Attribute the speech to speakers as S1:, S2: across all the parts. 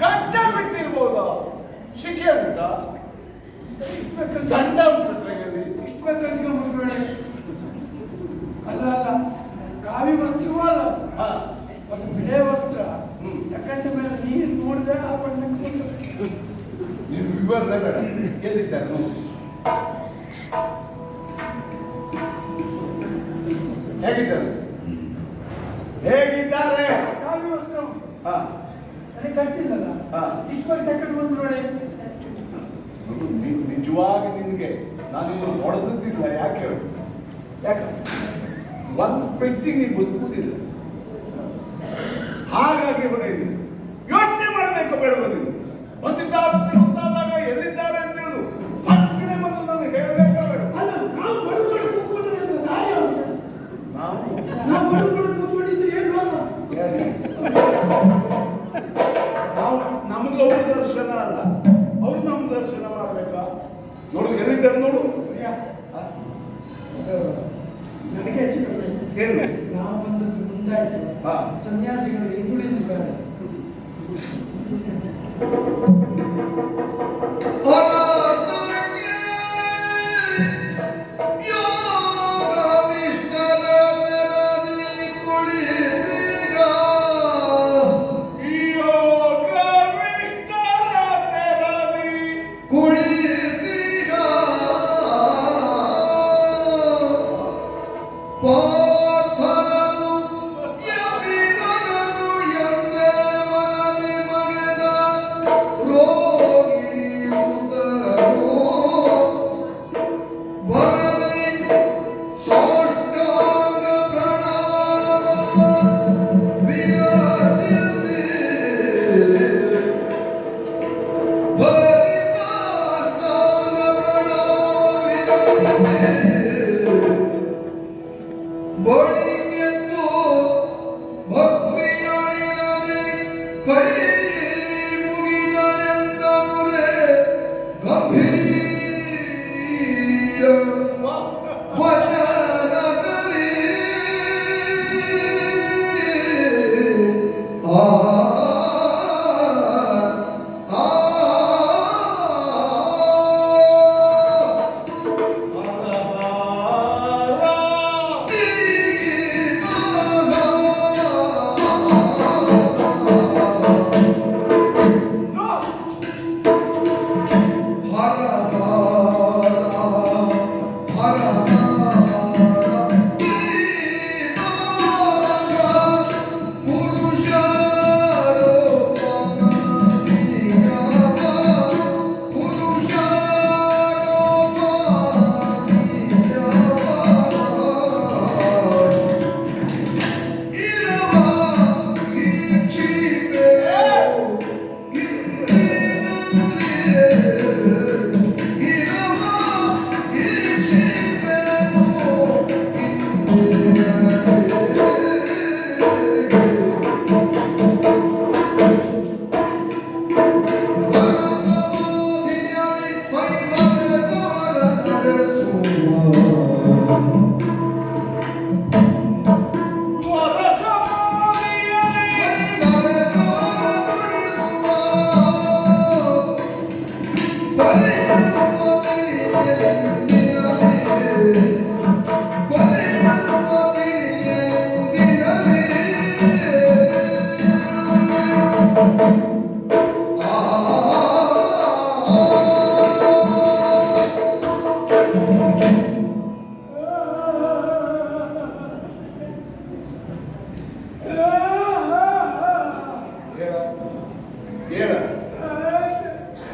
S1: ಗಡ್ಡ ಬಿಟ್ಟಿರ್ಬೋದ? ಶಿಕೆ ಉಂಟಾ? ಗಂಡ ಉಂಟು ಕೈಯಲ್ಲಿ.
S2: ಇಷ್ಟು ಬೇಕಾದ ಅಲ್ಲ ಅಲ್ಲ, ಕಾವಿ ವಸ್ತ್ರವೂ ಅಲ್ಲ, ಒಂದು ಬಿಳೆ ವಸ್ತ್ರ ತಕ್ಕಂಡ ಮೇಲೆ ನೀರು ನೋಡಿದೆ ಆ ಬಣ್ಣಕ್ಕೆ
S1: ನೀವು ವಿವರಣೆ ಬೇಡ, ಎಲ್ಲಿದ್ದಾರೆ ನೋಡಿ. ಹೇಗಿದ್ದಾರೆ? ಹೇಗಿದ್ದಾರೆ?
S2: ಕಾವಿ ವಸ್ತ್ರ ಅದೇ ಕಟ್ಟಿದ್ದಲ್ಲ,
S1: ಹಾ.
S2: ಇಷ್ಟು ತಕೊಂಡು ಬಂದು ನೋಡಿ.
S1: ನಿಜವಾಗಿ ನಿನಗೆ ನಾನು ನೋಡದಿಲ್ಲ. ಯಾಕೆ ಒಂದು ಪೆಟ್ಟಿ ನೀನು ಬದುಕುವುದಿಲ್ಲ. ಹಾಗಾಗಿ ಹೊಡೆಯುವುದು ಯೋಚನೆ ಮಾಡಬೇಕು ಬೇಡವ? ನೀನು ಬಂದಿದ್ದಾರೆ ಅಂತ ಗೊತ್ತಾದಾಗ ಎಲ್ಲಿದ್ದಾರೆ ಅಂತ ಹೇಳುದು ಹತ್ತಿರ ಬಂದು ನನಗೆ ಹೇಳಬೇಕ ಬೇಡ?
S2: ಅಲ್ಲ, ನಾವು ಬಡವರು ಕೂತ್ಕೊಂಡಿದ್ರೆ ನಾವು ಕೂತ್ಕೊಂಡಿದ್ರೆ ಏನು
S1: ನಾವು ನಮ್ಗೆ ಅವ್ರ ದರ್ಶನ ಅಲ್ಲ, ಅವ್ರು ನಮ್ಮ ದರ್ಶನ ಮಾಡ್ಬೇಕಾ? ನೋಡು ಎಲ್ಲಿದ್ದಾರೆ ನೋಡು.
S2: ನನಗೆ ಹೆಚ್ಚು
S1: ಏನು
S2: ನಾವು ಬಂದದ್ದು ಮುಂದಾಯ್ತು, ಸನ್ಯಾಸಿಗಳು ಹಿಂಗುಳಿದಿದ್ದಾರೆ.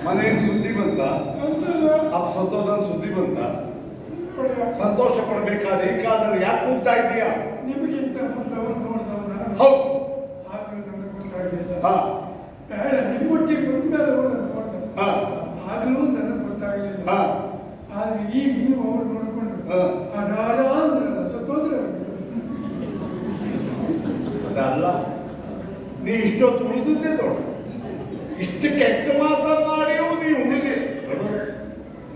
S1: ಮನೆಯಲ್ಲಿ ಸುದ್ದಿ ಬಂತ, ಅಪ್ಪ ಸತ್ತೋದನ್ ಸುದ್ದಿ ಬಂತ, ಸಂತೋಷ ಪಡಬೇಕಾದ ಈ ಕಾಲದಲ್ಲಿ ಯಾಕೆ ಕೂಗ್ತಾ ಇದೀಯಾ?
S2: ನಿಮಗಿಂತ ಮುಂದವರು ನೋಡಿದವನ
S1: ಹೌದು,
S2: ಆಗಲೂ ನನಗೆ ಗೊತ್ತಾಗಲಿಲ್ಲ.
S1: ಬೇಡ
S2: ನಿಮ್ಮೊಟ್ಟಿಗೆ ಬಂದವರು ನೋಡಿದ ಆಗಲೂ ನನಗೆ ಗೊತ್ತಾಗಲಿಲ್ಲ. ಆದ್ರೆ ಈಗ ನೀವು ಅವರು ನೋಡಿಕೊಂಡು ಆ ರಾಜ ಅಂದ್ರಲ್ಲ ಸತ್ತೋದ್ರೆ
S1: ಅದಲ್ಲ, ನೀ ಇಷ್ಟೊತ್ತು ಉಳಿದಿದ್ದೆ ದೊಡ್ಡ, ಇಷ್ಟು ಕೆಟ್ಟ ಮಾತನ್ನಾಡಿಯೂ ನೀವು ಉಳಿದೆ.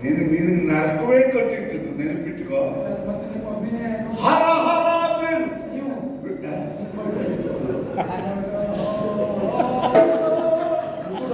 S1: ನೀನು ನರಕವೇ ಕಟ್ಟಿಟ್ಟಿದ್ದು ನೆನಪಿಟ್ಟುಕೋ.
S2: ಮತ್ತೆ ನಿಮ್ಮ ಅಭಿನಯ
S1: ಹರ ಹರ ಅಂದ್ರೇನು?
S2: ನೀವು
S1: ಉಸುಡ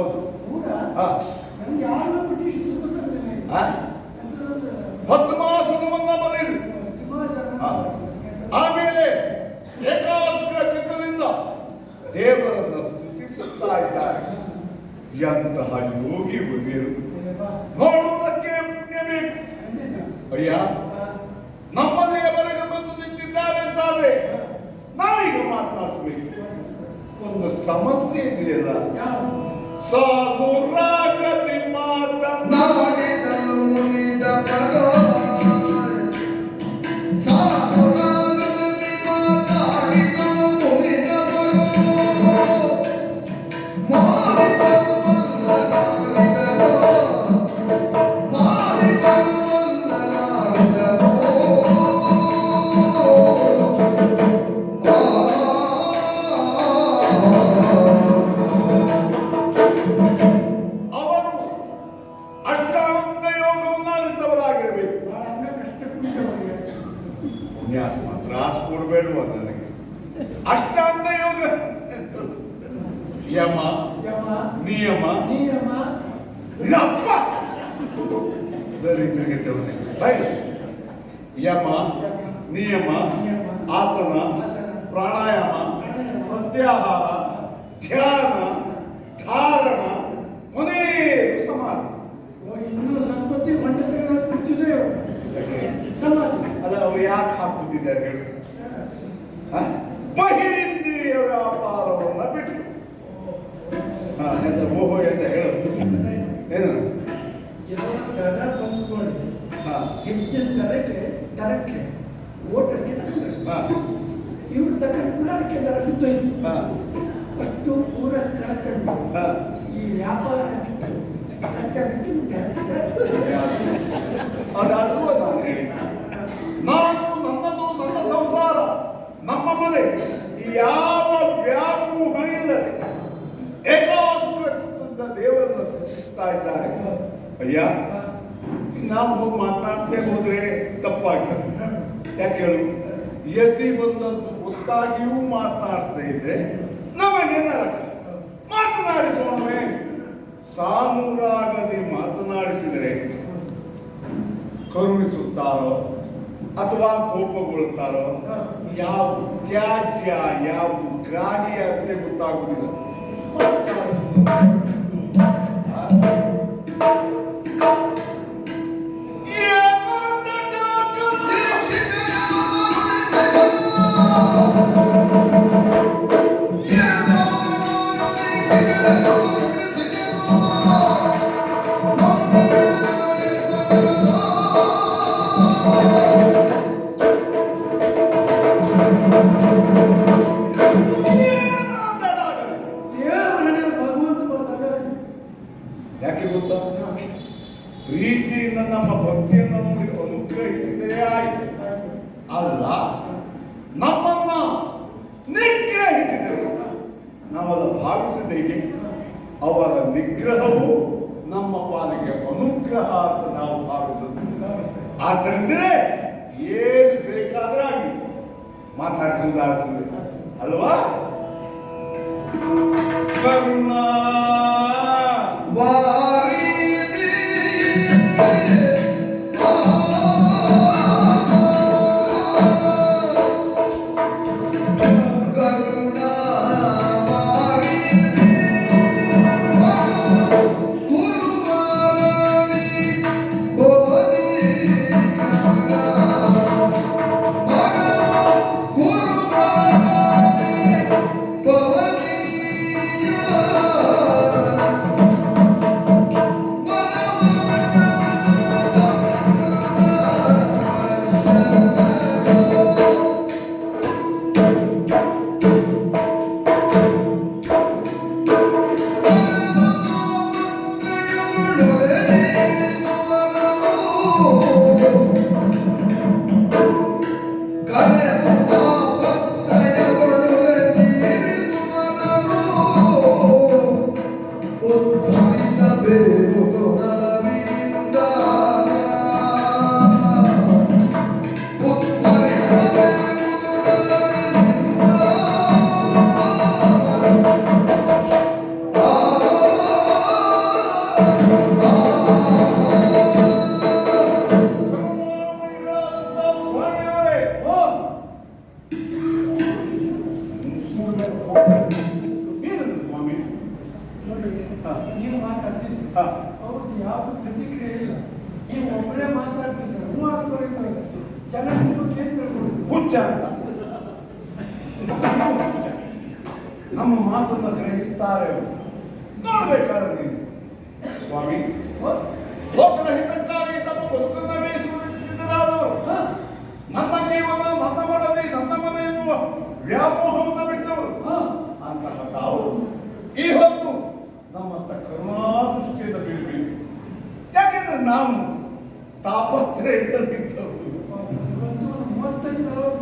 S1: ಹೌದು.
S2: ಊರ
S1: ಹಾ.
S2: ನಮ್ಗೆ ಯಾರು ಬ್ರಿಟಿಷ್ ಗೊತ್ತಾಗ್ತದೆ
S1: ಹಾ? ಪದ್ಮಾಸನವನ್ನ ಬರೆಯಿರಿ. ಹಾ. ಆಮೇಲೆ ಏಕಾಗ್ರ ಚಿತ್ತದಿಂದ ದೇವರನ್ನು ಸ್ತುತಿಸುತ್ತಾ ಇದ್ದಾರೆ. ಎಂತಹ ಯೋಗಿ ಹುಡುಗಿಯರು, ನೋಡುವುದಕ್ಕೆ ಪುಣ್ಯ ಬೇಕು. ಅಯ್ಯ, ನಮ್ಮಲ್ಲಿ ಅವರಿಗೆ ಬಂದು ನಿಂತಿದ್ದಾರೆ ಅಂತಾದ್ರೆ ನಾವೀಗ ಮಾತನಾಡಿಸ್ಬೇಕು. ಒಂದು ಸಮಸ್ಯೆ ಇದೆಯಲ್ಲ, ಸಾಮೂರಾಗತಿ
S3: ನಾಡಿದನು ಮುನಿದ ಪರೋ ಸಾಮೂರಾಗತಿ ಮಾತಾಡಿದನು ಮುನಿದ ಪರೋ ಮಾರಿದನು ವಂದನಾಡಿದನು ಮಾರಿದನು ವಂದನಾಡಿದನು
S1: ತ್ರಾಸ ಕೊಡಬೇಡುವ ನನಗೆ. ಅಷ್ಟಾಂಗ ಯೋಗ, ಯಮ ನಿಯಮ ನಿರಪ್ಪ ದರಿದ್ರಗೆಟ್ಟವನೇ. ಯಮ ನಿಯಮ ಆಸನ ಪ್ರಾಣಾಯಾಮ ಪ್ರತ್ಯಾಹಾರ ಧ್ಯಾನ ಧಾರಣ ಕೊನೆಯದು ಸಮಾಧಿ.
S2: ಇನ್ನೂ ಸಂಪತ್ತಿ ಮಂಟಪಗಳ ಕೂತಿದೆ ಸಮಾಧಿ.
S1: ಅಲ್ಲ, ಅವ್ರು ಯಾಕೆ ಹಾಕುತ್ತಿದ್ದಾರೆ ಹೇಳು? ಬಹಿರಿಂದ್ರಿಯ ವ್ಯಾಪಾರವನ್ನ ಬಿಟ್ಟು ಎಂತ ಓಹೋ ಅಂತ ಹೇಳು. ಏನು
S2: ಹೆಚ್ಚಿನ ದರಕ್ಕೆ ಓಟಕ್ಕೆ ತಗೊಂಡ್ರೆ ಇವ್ರು ತಗೊಂಡು ಅದಕ್ಕೆ ದರ ಬಿದ್ದೋಯ್ತು. ಅಷ್ಟು ಪೂರ ಕಳ್ಕೊಂಡು ಈ ವ್ಯಾಪಾರ
S1: ಅದಾದ್ರೂ ನಾನು ಹೇಳಿ, ನಾನು ನನ್ನದು ನನ್ನ ಸಂಸಾರ ನಮ್ಮ ಮನೆ ಯಾವ ವ್ಯಾಮೋಹ ಇಲ್ಲದೆ ಏಕಾಗ್ರಚಿತ್ತದಿಂದ ದೇವರನ್ನು ಸ್ತುತಿಸ್ತಾ ಇದ್ದಾರೆ. ಅಯ್ಯ, ನಾವು ಹೋಗಿ ಮಾತನಾಡ್ತೇ ಹೋದ್ರೆ ತಪ್ಪಾಗ್ತದೆ. ಯಾಕೆ ಹೇಳು? ಯತಿ ಬಂದದ್ದು ಗೊತ್ತಾಗಿಯೂ ಮಾತನಾಡ್ತೇ ಇದ್ರೆ ನಮಗೆ ನರಕ. ಮಾತನಾಡಿಸೋಣವೇ? ಸಾಮೂರಾಗದೆ ಮಾತನಾಡಿಸಿದರೆ ಕರುಣಿಸುತ್ತಾರೋ ಅಥವಾ ಕೋಪಗೊಳ್ಳುತ್ತಾರೋ, ಯಾವ ತ್ಯಾಜ್ಯ ಯಾವ ಗ್ರಾಹ್ಯ ಅಂತ ಗೊತ್ತಾಗುವುದಿಲ್ಲ. ಯಾಕೆ ಗೊತ್ತಾ? ಪ್ರೀತಿಯಿಂದ ನಮ್ಮ ಭಕ್ತಿಯನ್ನು ಅನುಗ್ರಹಿಸಿದರೆ ಆಯಿತು. ಅಲ್ಲ, ನಮ್ಮನ್ನ ನಿಗ್ರಹಿಸಿದರು. ನಾವಲ್ಲ ಭಾವಿಸಿದ್ದೇವೆ ಅವರ ನಿಗ್ರಹವು ನಮ್ಮ ಪಾಲಿಗೆ ಅನುಗ್ರಹ ಅಂತ ನಾವು ಭಾವಿಸುತ್ತೇವೆ. ಆದ್ದರಿಂದಲೇ ಏನು ಬೇಕಾದ್ರೆ ಆಗಲಿ ಮಾತಾಡಿಸುವುದಾಡಿಸುವುದು ಅಲ್ವಾ? ಕರುಣಾ ಹಾ.
S2: ನೀವು ಮಾತಾಡ್ತಿದ್ರಿ
S1: ಹಾ.
S2: ಅವ್ರದ್ದು ಯಾವುದು ಪ್ರತಿಕ್ರಿಯೆ ಇಲ್ಲ. ನೀವು ಒಬ್ಬರೇ ಮಾತಾಡ್ತಿದ್ರೆ ಹೂ ಹಾಕೋರಿದ್ದಾರೆ ಜನ ನೀವು ಕೇಳ್ತಿರ್ಬೋದು.
S1: ಹುಚ್ಚ ಅಂತ ನಮ್ಮ ಮಾತನ್ನು ಗ್ರಹಿಸ್ತಾರೆ ಅವರು. ನೋಡ್ಬೇಕಾದ್ರೆ ನೀನು ಸ್ವಾಮಿ ಲೋಕದ ಹಿತಕ್ಕಾಗಿ ತಮ್ಮ ಬದುಕನ್ನು ಬೇಯಿಸುವುದಕ್ಕೆ ಸಿದ್ಧರಾದವರು. ನನ್ನ ಜೀವನ, ನನ್ನ ಮಡದಿ, ನನ್ನ ಮನೆ ಎನ್ನುವ ವ್ಯಾಮೋಹವನ್ನು ಬಿಟ್ಟವರು ಅಂತಹ ತಾವು ಈ ಹೊತ್ತು ನಮ್ಮಂತ ಕರುಣಾದೃಷ್ಟಿಯಿಂದ ಬೀಳಬೇಕು. ಯಾಕೆಂದ್ರೆ ನಾವು ತಾಪತ್ರಯದಲ್ಲಿದ್ದವರು.
S2: 35-40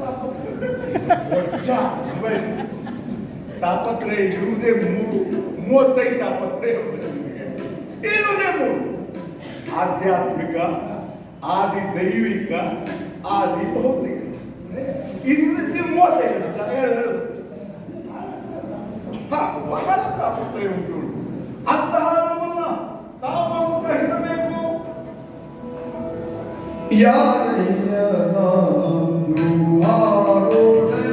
S1: ತಾಪತ್ರಯ ಇರುವುದೇ 35 ತಾಪತ್ರಯ ಇರುವುದೇ 3: ಆಧ್ಯಾತ್ಮಿಕ, ಆದಿ ದೈವಿಕ, ಆದಿ ಭೌತಿಕ. ಇದು 35 ಹೇಳು. ಬಹಳ ತಾಪತ್ರಯ ಉಂಟು. ಅಂತಹ ನಮ್ಮನ್ನ ತಾವು ಗ್ರಹಿಸಬೇಕು.
S3: ಯಾರಯ್ಯ ನಾನೊಂದು ಆರೋಢನಾಗಿಯೇ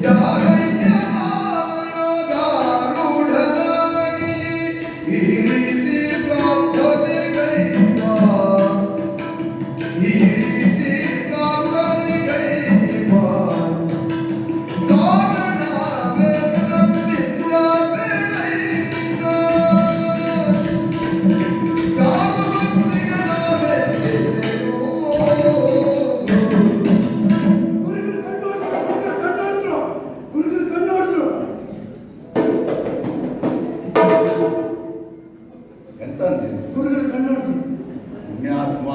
S3: ಯಾರಯ್ಯ ನಾನೊಂದಾರೂಢನಾಗಿ ಈ ರೀತಿ ಪ್ರಾರ್ಥನೆಗೈವ ಈ ರೀತಿ ಪ್ರಾರ್ಥನೆಗೈವ ಕಾರಣವೆಲ್ಲವಿಲ್ಲ ಬೆಳೆಯಿಲ್ಲ
S1: ಎಂತಂದ್ರೆ ಪುಣ್ಯಾತ್ಮ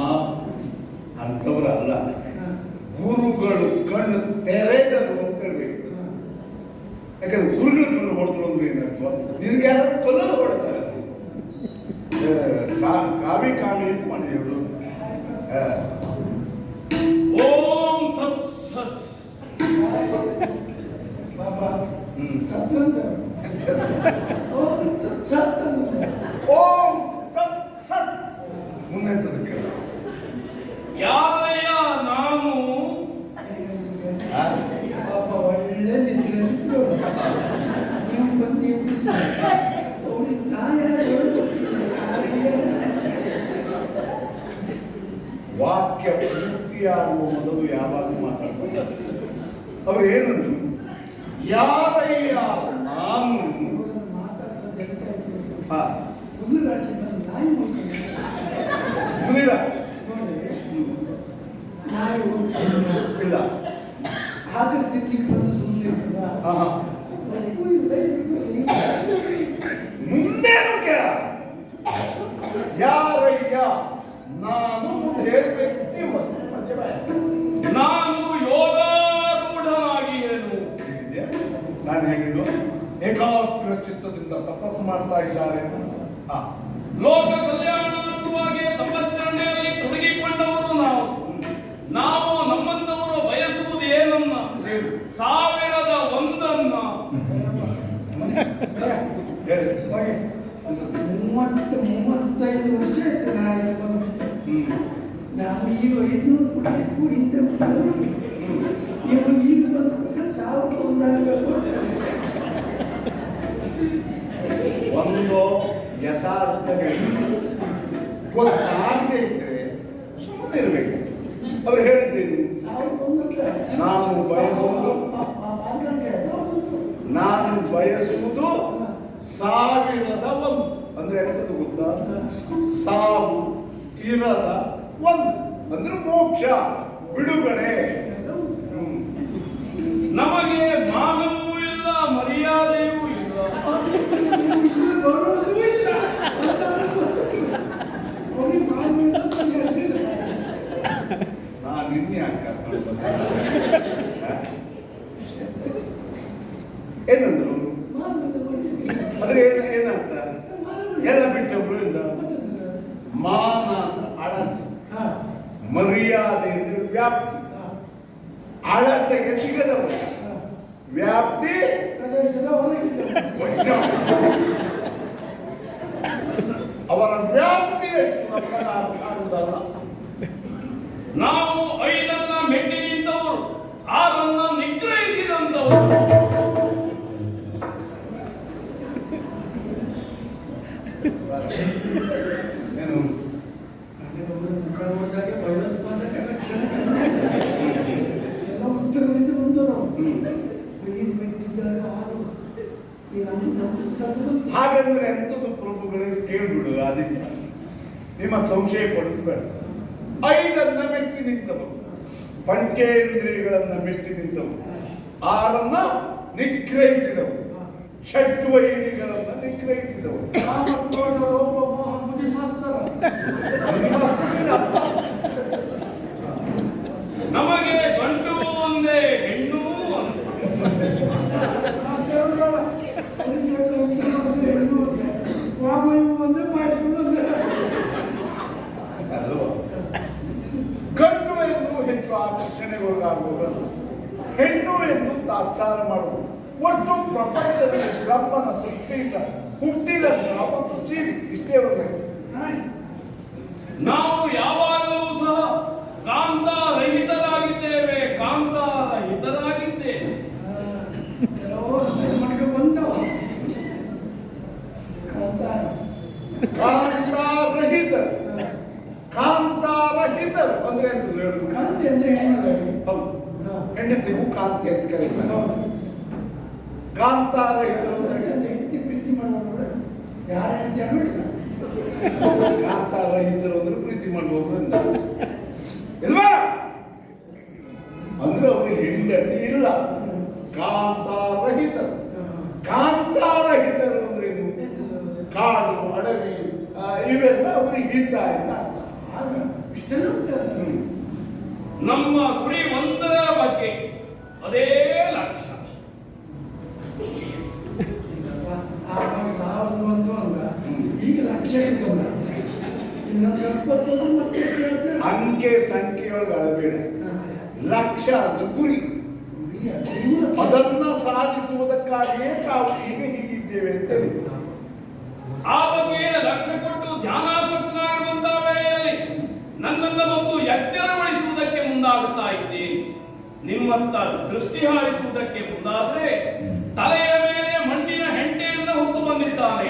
S1: ಅಂತವರಲ್ಲ, ಗುರುಗಳು ಕಣ್ಣು ತೆರೆದರು ಅಂತ ಹೇಳ್ಬೇಕು. ಯಾಕಂದ್ರೆ ಗುರುಗಳು ಕಣ್ಣು ಹೊಡೆದ್ರು ಅಂದ್ರೆ ಏನಂತ ನಿನ್ಗೆ ಯಾರಾದ್ರೂ ಕೊಲ್ಲಲು ಹೊಡ್ತಾರೆ. ಕಾವಿ ಅಂತ ಮಾಡಿದ್ರು.
S4: ಓಂ ತತ್ಸತ್.
S1: ಓಂ ತತ್ಸತ್. ಮುಂದೆ
S4: ಯಾರಯ್ಯ ನಾನು?
S2: ಒಳ್ಳೆ ನಿದ್ರೆ ನೀವು ಬಂದು ಎಬ್ಬಿಸಿ ಅವ್ರಿಗೆ
S1: ವಾಕ್ಯ ಪೂರ್ತಿಯಾಗುವ ಮೊದಲು ಯಾವಾಗಲೂ ಮಾತಾಡ್ತಾರೆ. ಅವರು ಏನಂದ್ರು? ಯಾರಯ್ಯ ನಾನು? ಹಾ,
S2: ನಾಯಿ
S1: ಮುನಿರ
S2: ನಾಯಿ
S1: ಇಲ್ಲ.
S2: ಹಾಕಿ ತಿನ್ಲಿಕ್ಕೆ ಬಂದು ಸುಮ್ಮನೆ
S1: ಹಾ ಹಾ, ಮುಂದೇನು ಕೇಳ. ಯಾರಯ್ಯ ನಾನು ಮುಂದೆ ಹೇಳ್ಬೇಕು. ನೀವು ಮಧ್ಯ ಬಾಯ.
S4: ನಾನು ಯೋಗಾರೂಢನಾಗಿ ಏನು?
S1: ನಾನು ಹೇಳಿದ್ದು ಏಕಾಗ್ರ ಚಿತ್ತದಿಂದ ತಪಸ್ಸು ಮಾಡ್ತಾ ಇದ್ದಾರೆ. ಹಾ,
S4: ಲೋಕ ಕಲ್ಯಾಣಾರ್ಥವಾಗಿ ತಪಶ್ಚರಣೆಯಲ್ಲಿ ತೊಡಗಿಕೊಂಡವರು ನಾವು. ನಾವು ನಮ್ಮಂತವರು ಬಯಸುವುದು ಏನನ್ನ? 1001
S1: ಹೇಳಿ.
S2: 35 ವರ್ಷ ಆಯ್ತು ನಾಯಿ ಬಂದ್ಬಿಟ್ಟು. ನಾನು ಈಗ 500 ಕೊಡಬೇಕು ಹಿಂದೆ ನೀವು ಈಗ ಬಂದ್ಬಿಟ್ರೆ 1001 ಆಗಬೇಕು.
S1: ಒಂದು ಯಥಾರ್ಥಗಳು ಗೊತ್ತಾಗದೆ ಇದ್ರೆ ಸುಮ್ಮನೆ ಇರಬೇಕು. ಅವ್ರು ಹೇಳಿದ್ದೇನು?
S2: 1001
S1: ನಾನು ಬಯಸುವುದು 1001 ಅಂದ್ರೆ ಎಂತದ್ದು ಗೊತ್ತಾ? ಸಾವು ಇರದ 1 ಅಂದ್ರೆ ಮೋಕ್ಷ, ಬಿಡುಗಡೆ.
S4: ನಮಗೆ ಮಾನವೂ ಇಲ್ಲ, ಮರ್ಯಾದೆಯೂ ಇಲ್ಲ.
S2: ಬರೋದೂ ಇಲ್ಲ.
S1: ನಾನು ನಿನ್ನೆ ಕರ್ಕೊಂಡು ಬಂದೆ. ಏನಂದ್ರು? ಅದ್ರ ಏನಂತ ಎಲ್ಲ ಬಿಟ್ಟೊಬ್ರು ಇಂದ ಮಾನ ಅಳತೆ, ಮರ್ಯಾದೆ ಅಂದ್ರೆ ವ್ಯಾಪ್ತಿ. ಅಳತೆಗೆ ಸಿಗದವರು ವ್ಯಾಪ್ತಿ ಕೊಂಚ. ಅವರ ವ್ಯಾಪ್ತಿ ಎಷ್ಟು ನಮ್ಮನ್ನ ಕಾಣುವುದಲ್ಲ.
S4: ನಾವು 5 ಮೆಟ್ಟಿ ನಿಂತವರು, 6 ನಿಗ್ರಹಿಸಿದಂತವರು.
S1: ಹಾಗಂದ್ರೆ ಎಂಥದ್ದು ಪ್ರಭುಗಳಿಗೆ ಕೇಳ್ಬಿಡು ಆದಿತ್ಯ, ನಿಮ್ಮ ಸಂಶಯ ಪಡೆದು ಬೇಡ. 5 ಮೆಟ್ಟಿ ನಿಂತವು, ಪಂಚೇಂದ್ರಿಯಗಳನ್ನ ಮೆಟ್ಟಿ ನಿಂತವು, 6 ನಿಗ್ರಹಿಸಿದವು, ಷಡ್ವೈರಿಗಳನ್ನ ನಿಗ್ರಹಿಸಿದವು.
S4: ನಮಗೆ ಗಂಡು ಒಂದೇ ಹೆಣ್ಣು
S1: ಅಲ್ವಾ? ಗಂಡು ಎಂದು ಹೆಚ್ಚು ಆಕರ್ಷಣೆಗೊಳಗಾಗುವುದು, ಹೆಣ್ಣು ಎಂದು ತಾತ್ಸಾರ ಮಾಡುವುದು. ಒಟ್ಟು ಪ್ರಪಂಚದಲ್ಲಿ ಬ್ರಹ್ಮನ ಸೃಷ್ಟಿಯಿಂದ ಹುಟ್ಟಿದ ಒಂದು ಜೀವಿ ಇಷ್ಟೇ ಬರಬೇಕು.
S4: ನಾವು ಯಾವಾಗಲೂ ಸಹ ಕಾಂತಾರಹಿತರಾಗಿದ್ದೇವೆ, ಕಾಂತಾರಹಿತರಾಗಿದ್ದೇವೆ.
S1: ಕಾಂತಾರಹಿತರು ಅಂದ್ರೆ ಅಂತ ಹೇಳುದು. ಹೌದು, ಹೆಂಡತಿಗೂ ಕಾಂತಿ ಅಂತ ಕರೀತಾರೆ. ಕಾಂತಾರಹಿತರು ಕಾಂತಾರಹಿತರು ಅಂದ್ರೆ ಪ್ರೀತಿ ಮಾಡ್ಬೋದು ಅಂತ ಇಲ್ವಾ? ಅಂದ್ರೆ ಅವ್ರಿಗೆ ಹೆಂಡತಿ ಇಲ್ಲ. ಕಾಂತಾರಹಿತರು. ಕಾಂತಾರಹಿತರು ಅಂದ್ರೆ ಕಾಡು ಅಡವಿ ಇವೆಲ್ಲ ಅವ್ರಿಗೆ ಹಿತ ಅಂತ
S4: ನಮ್ಮ ಗುರಿ ಒಂದರ ಬಗ್ಗೆ, ಅದೇ ಲಕ್ಷ್ಯ.
S2: ಈಗ ಲಕ್ಷ್ಯ
S1: ಅಂಕೆ ಸಂಖ್ಯೆಯೊಳಗೆ ಅಳಬೇಡ. ಲಕ್ಷ್ಯ ಅದು ಗುರಿ. ಅದನ್ನ ಸಾಧಿಸುವುದಕ್ಕಾಗಿಯೇ ನಾವು ಈಗ ಹೀಗಿದ್ದೇವೆ ಅಂತ ಹೇಳಿ
S4: ಆ ಬಗ್ಗೆ ಲಕ್ಷ್ಯ ಕೊಟ್ಟು ಧ್ಯಾನಾಸಕ್ತನಾಗಿರುವಂತಹ ವೇಳೆಯಲ್ಲಿ ನನ್ನನ್ನು ಒಂದು ಎಚ್ಚರಗೊಳಿಸುವುದಕ್ಕೆ ಮುಂದಾಗುತ್ತಾ ಇದ್ದೀನಿ. ನಿಮ್ಮತ್ತ ದೃಷ್ಟಿ ಹಾರಿಸುವುದಕ್ಕೆ ಮುಂದಾದ್ರೆ ತಲೆಯ ಮೇಲೆ ಮಣ್ಣಿನ ಹೆಂಟೆಯಿಂದ ಹೊತ್ತು ಬಂದಿದ್ದಾನೆ.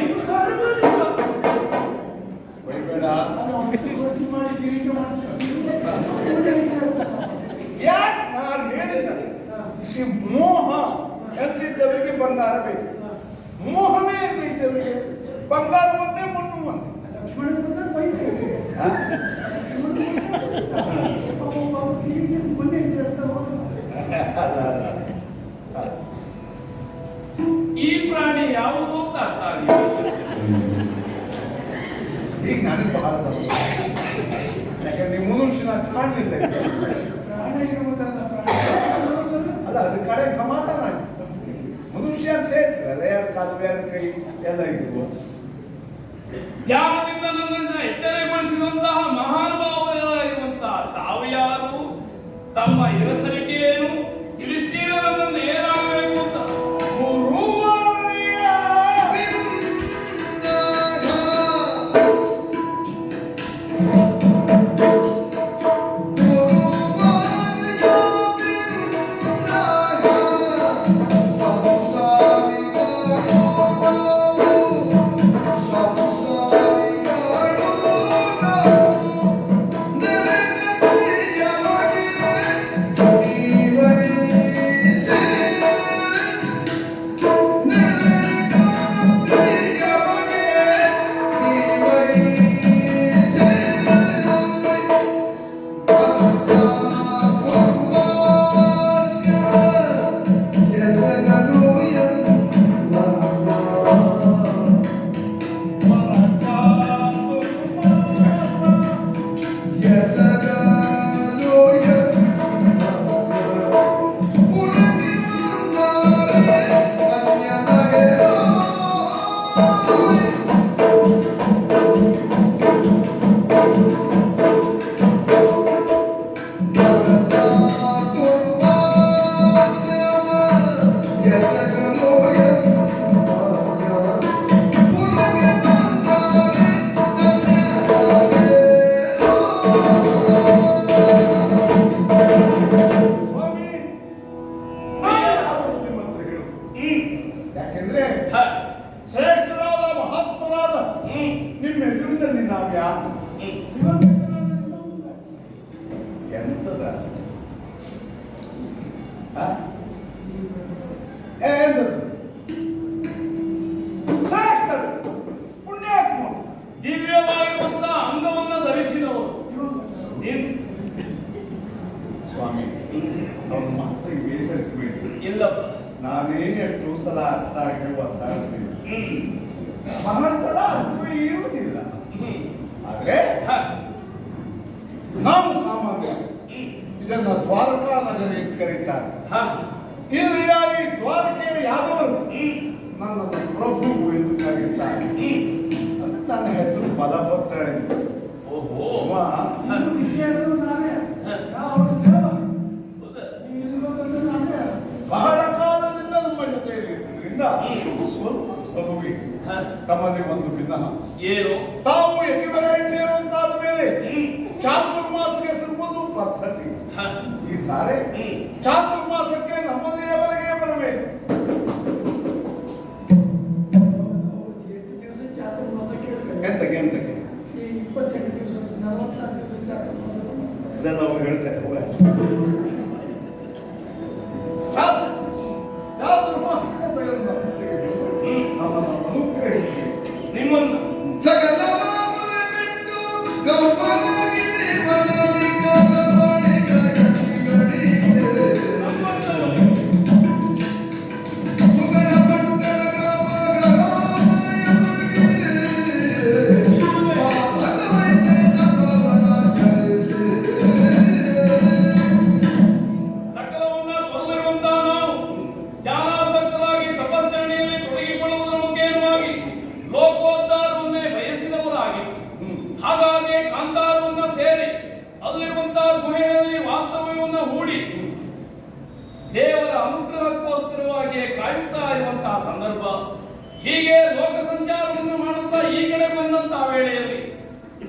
S1: ಯಾಕೆ ನಾನು ಹೇಳಿದ್ದ ಈ ಮೋಹ ಎಂದಿದ್ದವರಿಗೆ ಬಂಗಾರ ಬೇಕು, ಮೋಹವೇ ಇದ್ದವರಿಗೆ ಬಂಗಾರ ಒಂದೇ ಮಣ್ಣು ಒಂದೇ.
S4: ಈ ಪ್ರಾಣಿ ಯಾವುದು ಅಂತ ಅರ್ಥ ಆಗಿಲ್ಲ.
S1: ಈಗ ನನಗೆ ಬಹಳ ಸಂತೋಷ, ಯಾಕಂದ್ರೆ ಮನುಷ್ಯನ ಕಾಣಲಿಲ್ಲ. ಅಲ್ಲ, ಅದು ಕಡೆ ಸಮಾಧಾನ ಆಯ್ತು. ಮನುಷ್ಯ ಸೇರ್ತಲ್ಲ, ಯಾರು ಕಾಲು ಯಾರು ಕೈ ಎಲ್ಲ ಇದ್ವು.
S4: ಧ್ಯಾನದಿಂದ ನನ್ನನ್ನು ಎಚ್ಚರಗೊಳಿಸಿದಂತಹ ಮಹಾನುಭಾವರಾಗಿರುವಂತಹ ತಾವು ಯಾರು, ತಮ್ಮ ಹೆಸರಿಗೆ ಏನು ತಿಳಿಸ್ತೀರ, ನನ್ನನ್ನು ಏನಾಗಬೇಕು ಅಂತ.
S1: ಯಾಕೆಂದ್ರೆ ಶ್ರೇಷ್ಠರಾದ ಮಹಾತ್ಮರಾದ ನಿಮ್ಮ ಎದುರಿನಲ್ಲಿ ನಾವು ಯಾರು ಎಂತದ ನಾನೇ ಎಷ್ಟು ಸಲ ಅರ್ಥ ಆಗಿ ಒತ್ತಾಡ್ತೀನಿ,
S4: ಹ್ಮ್
S1: ಬಹಳ ಸಲ ಅರ್ಥವೂ ಇರುವುದಿಲ್ಲ.
S4: ಹ್ಮ್
S1: ಆದ್ರೆ
S4: ಹ,
S1: ನಾವು ಸಾಮಾನ್ಯ
S4: ಹ್ಮ್
S1: ಇದನ್ನ ದ್ವಾರಕಾ ನಗರ ಎಂದು ಕರೀತಾರೆ.
S4: ಹ,
S1: ಇಲ್ಲಿಯ ಈ ದ್ವಾರಕೆಯ ಯಾದವರು
S4: ಹ್ಮ್
S1: ನನ್ನನ್ನು ಪ್ರಭು ಎಂದು ಕರೆಯುತ್ತಾರೆ.
S4: ಹ್ಮ್
S1: ಅದು ನನ್ನ ಹೆಸರು ಬಲಭದ್ರ ಎಂದು.
S4: ಓಹೋ
S1: ಅವ
S4: ಹ,
S2: ವಿಷಯಗಳು ನಾನೇ
S4: ಹ.
S2: ನಾವು ಸೇವ
S4: ಹೌದಾ?
S2: ನೀವು ಇಲ್ಲಿ ಬಂದದ್ದು ನಾನೇ
S1: ಬಹಳ ಕಾಲದಿಂದ ನಮ್ಮ ಜೊತೆಯಲ್ಲಿರುವುದರಿಂದ ಸ್ವಲ್ಪ ಸಲುವೆ
S4: ಹ,
S1: ತಮ್ಮಲ್ಲಿ ಒಂದು ಭಿನ್ನ.
S4: ಏನು
S1: ತಾವು ಎಕ್ವಿವೆಲೆಂಟ್ ಅಂತಾದ ಮೇಲೆ
S4: ಹ್ಮ್
S1: ಚಾತುರ್ಮಾಸಕ್ಕೆ ಸಿಗುವುದು ಪದ್ಧತಿ.
S4: ಹ,
S1: ಈ ಸಾರಿ
S4: ಹ್ಮ್
S1: ಚಾತುರ್ಮಾಸಕ್ಕೆ ನಮ್ಮಲ್ಲಿಯವರೆಗೆ ಬರಬೇಕು.
S2: ಎಷ್ಟು ದಿವಸ ಚಾತುರ್ಮಾಸ ಕೇಳಬೇಕು
S1: ಎಂತಕ್ಕೆ ಎಂತಕ್ಕೆ
S2: ಈ 28 ದಿವಸ 44 ದಿವಸ ಚಾತುರ್ಮಾಸ
S1: ಇದೆಲ್ಲ ಅವ್ರು ಹೇಳ್ತಾರೆ. ಚಾತುರ್ಮಾಸಕ್ಕೆ ತೆಗೆದು ನಮ್ಮನ್ನು ಅನುಗ್ರಹಿಸಿ
S4: ನಿಮ್ಮನ್ನು
S3: ಸಕಲ ಮಾಮೂಲ ಬಿಟ್ಟು ಗೌಪರಾಗಿರಿ ಮನೋನಿಕ ಮನೋನಿಕ ಯತಿಗಳಿಗೆ
S4: ನಮ್ಮನ್ನು
S3: ಮುಗರ ಪಟ್ಟಣ
S4: ಸಕಲವನ್ನ ತೊರೆದಿರುವಂತಹ ನಾವು ಜ್ಞಾನಾಸಕ್ತರಾಗಿ ತಪಶ್ಚರಣೆಯಲ್ಲಿ ತೊಡಗಿಕೊಳ್ಳುವುದರ ಮುಖೇನವಾಗಿ ಲೋಕೋದ್ಧಾರವನ್ನೇ ಬಯಸಿದವರಾಗಿತ್ತು. ಹಾಗಾಗಿ ಕಾಂತಾರವನ್ನ ಸೇರಿ ಅಲ್ಲಿರುವಂತಹ ಗುಹೆಯಲ್ಲಿ ವಾಸ್ತವ್ಯವನ್ನ ಹೂಡಿ ದೇವರ ಅನುಗ್ರಹಕ್ಕೋಸ್ಕರವಾಗಿ ಕಾಯುತ್ತಾ ಇರುವಂತಹ ಸಂದರ್ಭ. ಹೀಗೆ ಲೋಕ ಸಂಚಾರವನ್ನು ಮಾಡುತ್ತಾ ಈ ಕಡೆ ಬಂದಂತಹ ವೇಳೆಯಲ್ಲಿ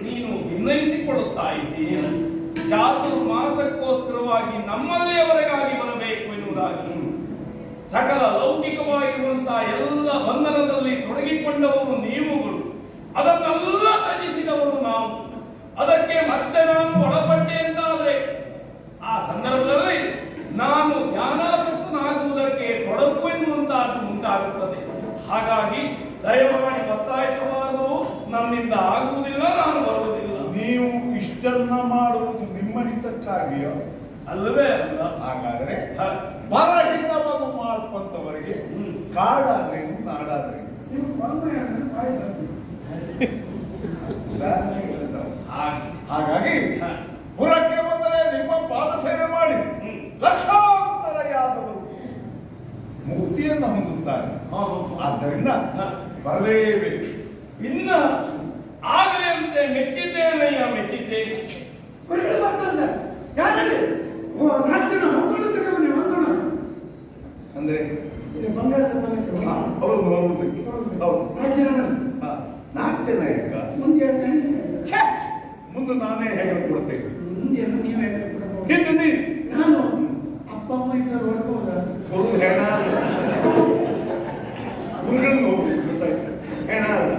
S4: ನೀನು ಭಿನ್ನಯಿಸಿಕೊಳ್ಳುತ್ತಾ ಇದ್ದೀಯ. ಚಾತುರ್ಮಾಸಕ್ಕೋಸ್ಕರವಾಗಿ ನಮ್ಮಲ್ಲಿಯವರೆಗಾಗಿ ಬರಬೇಕು ಎನ್ನುವುದಾಗಿ ಸಕಲ ಲೌಕಿಕವಾಗಿರುವಂತಹ ಎಲ್ಲ ಬಂಧನದಲ್ಲಿ ತೊಡಗಿಕೊಂಡವರು ನೀವುಗಳು, ಅದನ್ನೆಲ್ಲ ತ್ಯಜಿಸಿದವರು ನಾವು. ಅದಕ್ಕೆ ಮತ್ತೆ ನಾನು ಒಳಪಟ್ಟೆ ಅಂತಾದರೆ ಆ ಸಂದರ್ಭದಲ್ಲಿ ನಾನು ಜ್ಞಾನಾಸಕ್ತನಾಗುವುದಕ್ಕೆ ತೊಡಕು ಎನ್ನುವಂತಹದ್ದು ಉಂಟಾಗುತ್ತದೆ. ಹಾಗಾಗಿ ದಯಮಾಡಿ ಒತ್ತಾಯಿಸಬಾರದು, ನನ್ನಿಂದ ಆಗುವುದಿಲ್ಲ, ನಾನು ಬರುವುದಿಲ್ಲ.
S1: ನೀವು ಇಷ್ಟನ್ನ ಮಾಡುವುದು ನಿಮ್ಮ ಹಿತಕ್ಕಾಗಿಯೋ?
S4: ಅಲ್ಲವೇ ಅಲ್ಲ?
S1: ಹಾಗಾದ್ರೆ
S4: ಹ,
S1: ಪರಹಿತವನ್ನು ಮಾಡುವಂತವರಿಗೆ ಕಾಡಾದ್ರೆ ನಾಡಾದ್ರೆ
S2: ನೀವು ಬಂದು ಪಾಯಸ
S1: ಹಾಗಾಗಿ
S4: ಹ,
S1: ಪುರಕ್ಕೆ ಬಂದರೆ ನಿಮ್ಮ ಪಾದ ಸೇವೆ ಮಾಡಿ
S4: ಹ್ಮ್.
S1: ಲಕ್ಷಾಂತರ ಯಾದವರು ಮುಕ್ತಿಯನ್ನು ಹೊಂದುತ್ತಾರೆ.
S4: ಹ, ಹ, ಹ.
S1: ಆದ್ದರಿಂದ
S4: ಹ.
S1: ಬರಲೇಬೇಕು.
S4: ಇನ್ನ ಆಗಲೇ ಅಂತೆ ಮೆಚ್ಚಿದ್ದೇನಯ್ಯ, ಮೆಚ್ಚಿದ್ದೇನೆ.
S2: ಗುರುಗಳು ಬರ್ತಾರೆ ಯಾರಲ್ಲಿ ಓ 4 ಜನ ಮಕ್ಕಳು ತಗೊಂಡು ಒಂದೋಣ
S1: ಅಂದ್ರೆ
S2: ಇದು ಬಂಗಾರದ ಮನೆ
S1: ಹಾ, ಹೌದು ನೋಡುವುದಕ್ಕೆ ಹೌದು.
S2: 4 ಜನ
S1: ಹಾ, 4 ಜನ ಈಗ
S2: ಮುಂದೆ ಹೇಳ್ತೇನೆ
S1: ಛೆ! ಮುಂದೆ ನಾನೇ ಹೇಗೆ ಕೊಡ್ತೇನೆ
S2: ಮುಂದೆ ನೀವು ಹೇಗೆ ಕೊಡಬಹುದು
S1: ಹಿಂದೆ ನೀ
S2: ನಾನು ಅಪ್ಪ ಅಮ್ಮ ಇದ್ದರು ಹೊರಡ್ಬೋದಾ
S1: ಕೊಡುವುದು ಹೆಣ ಗುರುಗಳು ಹೋಗ್ಬೇಕು ಗೊತ್ತಾಯ್ತು. ಹೆಣ ಅಲ್ಲ.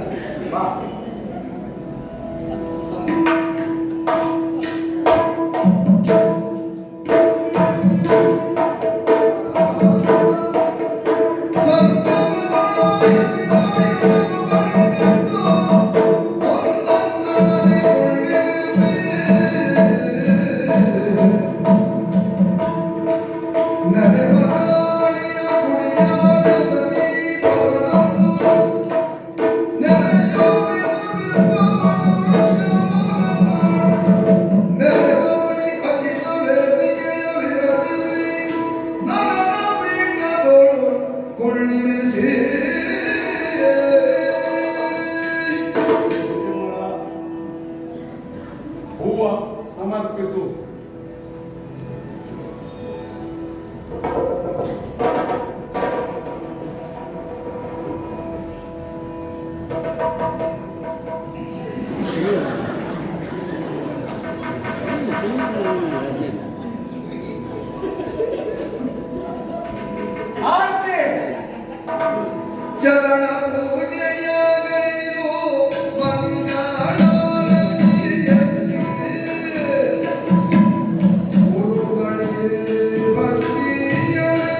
S1: ಬಾ ಹೂವ ಸಮರ್ಪಿಸು. ಆರತಿ
S3: ಚರಣ ಪೂಜೆಯಾಗೈದು ಮಂಗಳಾರತಿಯಲ್ಲಿ ಗುರುಗಳಿಗೆ ಭಕ್ತಿಯಲ್ಲಿ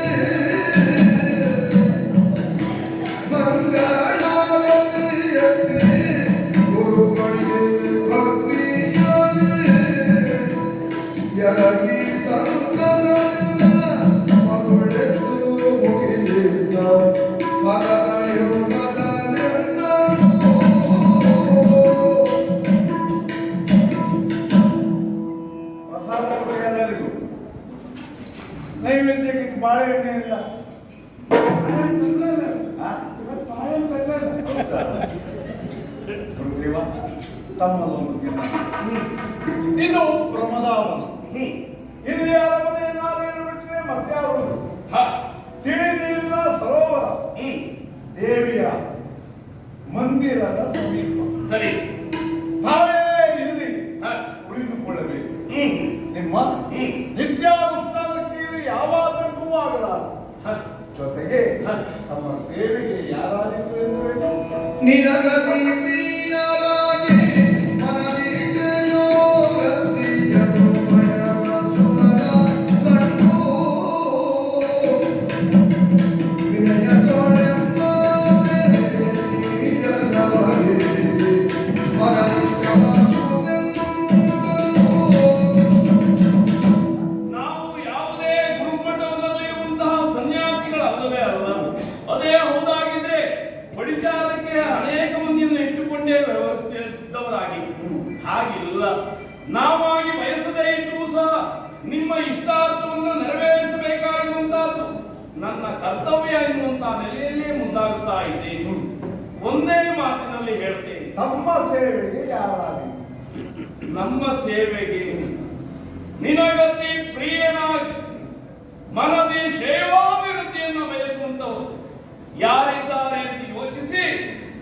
S3: ಮಂಗಳಾರತಿಯಲ್ಲಿ ಗುರುಗಳಿಗೆ ಭಕ್ತಿಯಲ್ಲಿ ಎರಗಿ ಸಂತನದಿಂದ ಮಗುಳೆತ್ತು ಮುಗಿದು
S1: ಪ್ರಸಾದ ಕೊಡಿ ಎಲ್ಲರಿಗೂ. ನೈವೇದ್ಯಕ್ಕೆ ಬಾಳೆಹಣ್ಣೆ ಇಲ್ಲ. ಆ? ಹೌದಾ? ಗುರುದೇವ, ತಮ್ಮಲ್ಲೊಂದು ದಿನ. ಇದು ಪ್ರಮದಾವನ. ಇಲ್ಲಿ ಅರಮನೆಯನ್ನಾರೇನು ಬಿಟ್ಟರೆ ಮತ್ಯಾವುದು? ತಿಳಿದಿಲ್ಲ ಸರೋವರ. ದೇವಿಯ ಮಂದಿರದ ಸಮೀಪ.
S4: ಸರಿ.
S1: ತಾವೇ ಇಲ್ಲಿ ಉಳಿದುಕೊಳ್ಳಬೇಕು. ನಿಮ್ಮ ನಿತ್ಯಾನುಷ್ಠಾನಕ್ಕೆ ಇಲ್ಲಿ ಯಾವ ಆತಂಕವೂ ಆಗಲಾರದು. ಜೊತೆಗೆ ತಮ್ಮ ಸೇವೆಗೆ ಯಾರಾದಿತ್ತು ಎಂದು ಹೇಳಿ.
S3: ನಿನಗದಿ ಪ್ರಿಯರಾಗಿ ಮನದಿದೆಯೋ ಗತಿಯನು ಭಯವ ಸುಮರ ಕಂಡು ವಿನಯದೊಳೆಂಬ ನೀಡಲವರೆ
S4: ನಾವು ಯಾವುದೇ ಗುರುಮಂಡಲದಲ್ಲಿರುವಂತಹ ಸನ್ಯಾಸಿಗಳಲ್ಲವೇ ಅಲ್ಲ. ಅದೇ ಹೌದಾಗಿದ್ರೆ ಬಡಿಚಾರಕ್ಕೆ ಅನೇಕ ಮಂದಿಯನ್ನು ಇಟ್ಟುಕೊಂಡೇ ವ್ಯವಹರಿಸಿದ್ದವರಾಗಿತ್ತು. ಹಾಗಿಲ್ಲ. ನಾವಾಗಿ ಬಯಸದೇ ಇದ್ರೂ ಸಹ ನಿಮ್ಮ ಇಷ್ಟಾರ್ಥವನ್ನು ನೆರವೇರಿಸಬೇಕಾಗಿರುವಂತಹದ್ದು ನನ್ನ ಕರ್ತವ್ಯ ಎನ್ನುವಂತಹ ನೆಲೆಯಲ್ಲೇ ಮುಂದಾಗುತ್ತಾ ಇದ್ದೇನೆ. ಒಂದೇ ಮಾತಿನಲ್ಲಿ ಹೇಳ್ತೇನೆ,
S1: ತಮ್ಮ ಸೇವೆಗೆ ಯಾರಾದಿತ್ತು?
S4: ನಮ್ಮ ಸೇವೆಗೆ ನಿನಗತಿ ಪ್ರಿಯನಾಗಿ ಮನದಿ ಸೇವಾಭಿವೃದ್ಧಿಯನ್ನು ಬಯಸುವಂತವರು ಯಾರಿದ್ದಾರೆ ಅಂತ ಯೋಚಿಸಿ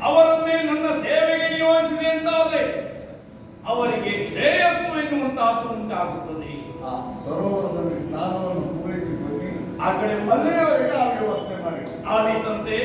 S4: ಅವರನ್ನೇ ನನ್ನ ಸೇವೆಗೆ ನಿಯೋಜಿಸಿದೆ ಅಂತಾದರೆ ಅವರಿಗೆ ಶ್ರೇಯಸ್ಸು ಎನ್ನುವಂತಹದ್ದು ಉಂಟಾಗುತ್ತದೆ.
S1: ಆ ಸರೋವರದಲ್ಲಿ ಸ್ನಾನವನ್ನು ಪೂರೈಸಿ ಹೋಗಿ
S4: ಆ ಕಡೆ
S1: ಅಲ್ಲಿಯವರೆಗೆ ಆ ವ್ಯವಸ್ಥೆ ಮಾಡಿ
S4: ಆದೀತಂತೆ